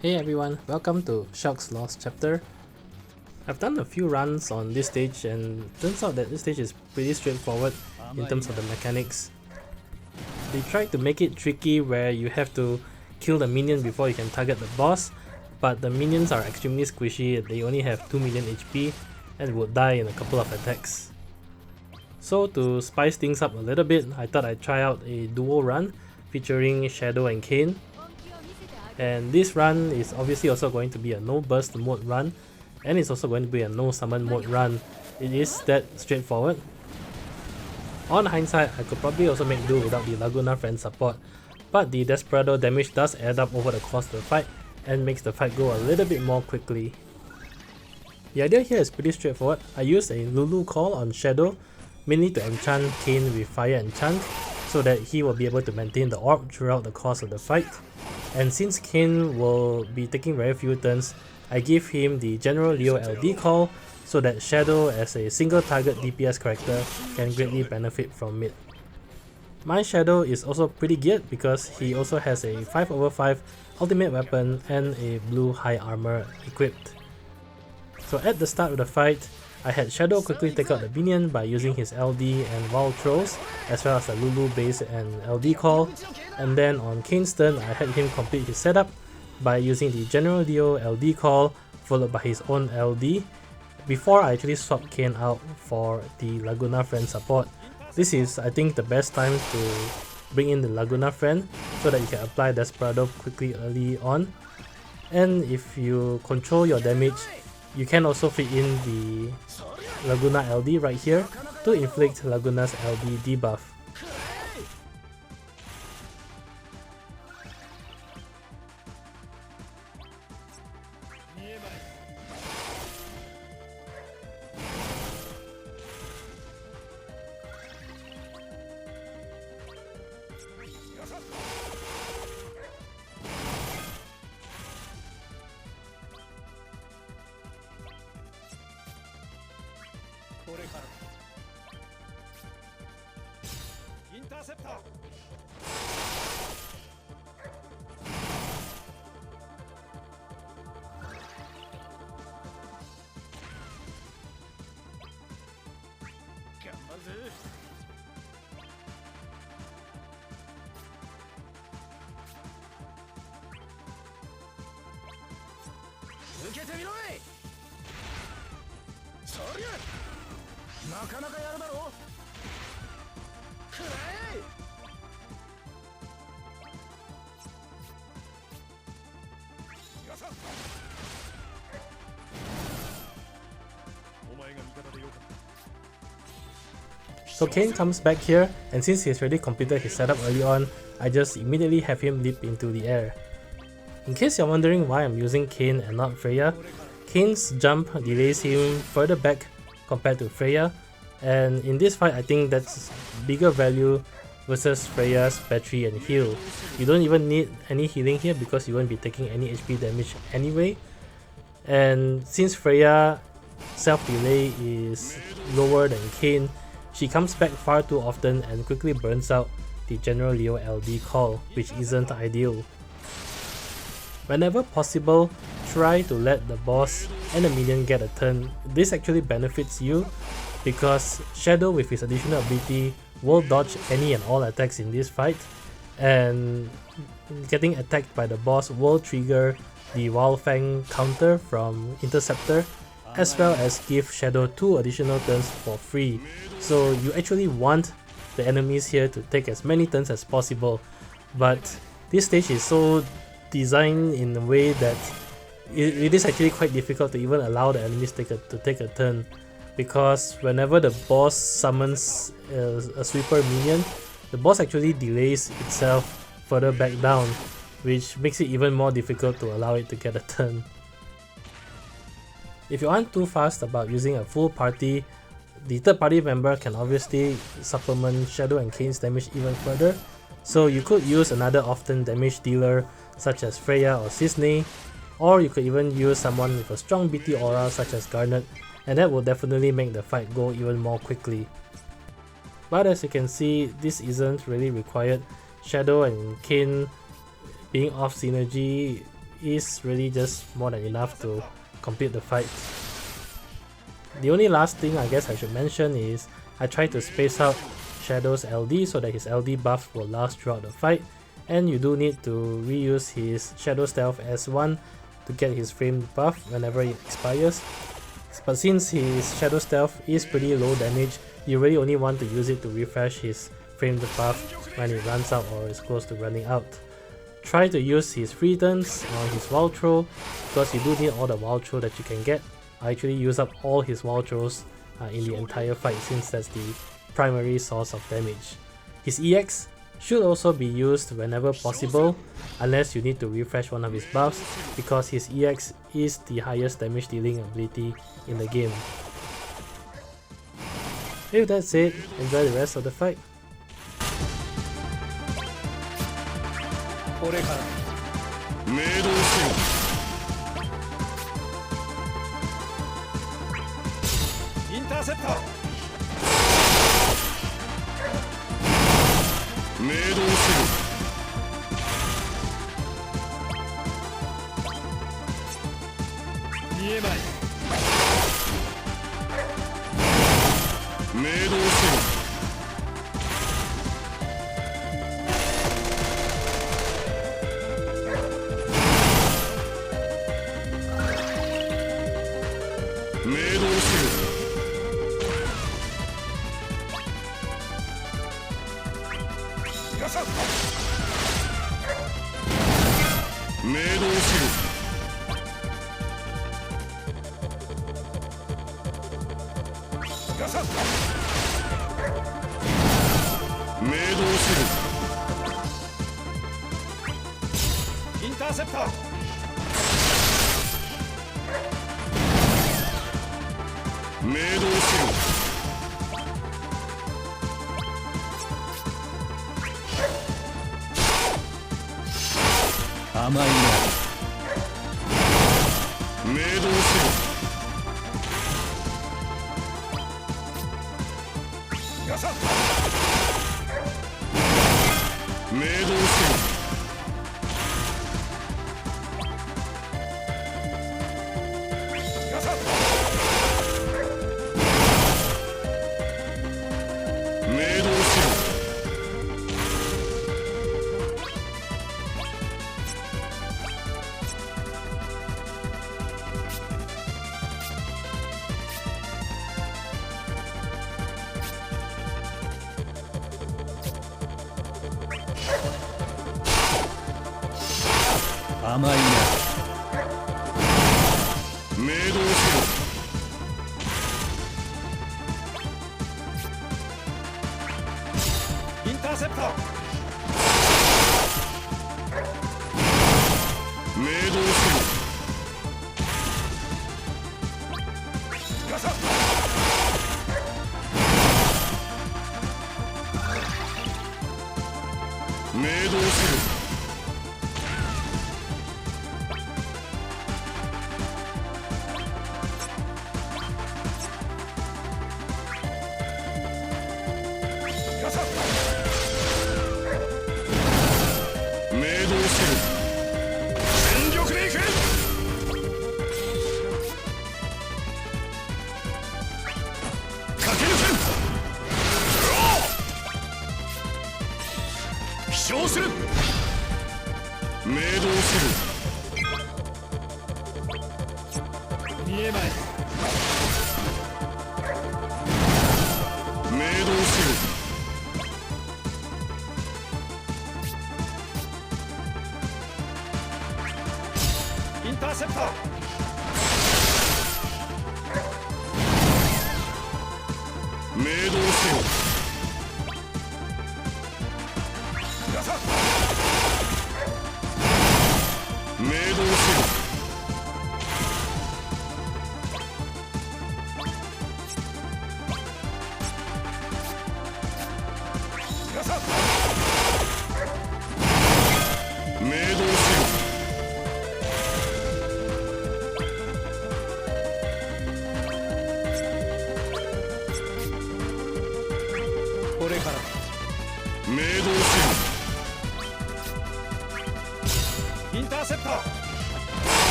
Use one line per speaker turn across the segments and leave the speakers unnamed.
Hey everyone, welcome to Shelke's Lost Chapter. I've done a few runs on this stage and turns out that this stage is pretty straightforward in terms of the mechanics. They tried to make it tricky where you have to kill the minion before you can target the boss, but the minions are extremely squishy. They only have 2 million HP and would die in a couple of attacks. So to spice things up a little bit, I thought I'd try out a duo run featuring Shadow and Kain. And this run is obviously also going to be a no burst mode run, and it's also going to be a no summon mode run. It is that straightforward. On hindsight, I could probably also make do without the Laguna friend support, but the Desperado damage does add up over the course of the fight and makes the fight go a little bit more quickly. The idea here is pretty straightforward. I used a Lulu call on Shadow, mainly to enchant Kain with fire enchant, so that he will be able to maintain the orb throughout the course of the fight. And since Kain will be taking very few turns, I give him the General Leo LD call so that Shadow as a single target DPS character can greatly benefit from it. My Shadow is also pretty geared because he also has a 5/5 ultimate weapon and a blue high armor equipped. So at the start of the fight, I had Shadow quickly take out the minion by using his LD and wall throws, as well as the Lulu base and LD call, and then on Kain's turn I had him complete his setup by using the General Leo LD call followed by his own LD before I actually swapped Kain out for the Laguna friend support. This is, I think, the best time to bring in the Laguna friend so that you can apply Desperado quickly early on, and if you control your damage, you can also fit in the Laguna LD right here to inflict Laguna's LD debuff. So Kain comes back here, and since he's already completed his setup early on, I just immediately have him leap into the air. In case you're wondering why I'm using Kain and not Freya, Kain's jump delays him further back compared to Freya, and in this fight I think that's bigger value versus Freya's battery and heal. You don't even need any healing here because you won't be taking any HP damage anyway, and since Freya self delay is lower than Kain, she comes back far too often and quickly burns out the General Leo LD call, which isn't ideal. Whenever possible, try to let the boss and the minion get a turn. This actually benefits you because Shadow with his additional ability will dodge any and all attacks in this fight, and getting attacked by the boss will trigger the Wild Fang counter from Interceptor, as well as give Shadow 2 additional turns for free. So you actually want the enemies here to take as many turns as possible, but this stage is so designed in a way that it is actually quite difficult to even allow the enemies to take a turn, because whenever the boss summons a sweeper minion, the boss actually delays itself further back down, which makes it even more difficult to allow it to get a turn. If you aren't too fast about using a full party, the third party member can obviously supplement Shadow and Kain's damage even further, so you could use another often damage dealer such as Freya or Cisne, or you could even use someone with a strong BT aura such as Garnet, and that will definitely make the fight go even more quickly. But as you can see, this isn't really required. Shadow and Kain being off synergy is really just more than enough to complete the fight. The only last thing I guess I should mention is I tried to space out Shadow's LD so that his LD buff will last throughout the fight, and you do need to reuse his Shadow Stealth S1 to get his frame buff whenever it expires. But since his Shadow Stealth is pretty low damage, you really only want to use it to refresh his frame buff when it runs out or is close to running out. Try to use his free turns on his wild throw because you do need all the wild throw that you can get. I actually use up all his wild throws in the entire fight since that's the primary source of damage. His EX should also be used whenever possible unless you need to refresh one of his buffs because his EX is the highest damage dealing ability in the game. With that said, enjoy the rest of the fight.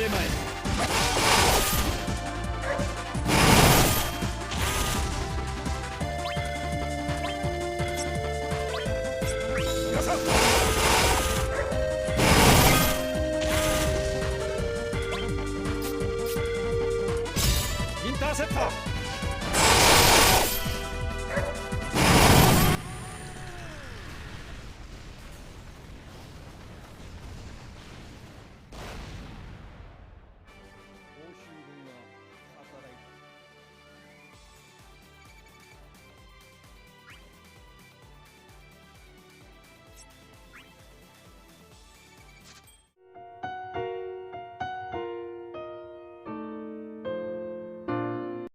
へ参る。インターセプター。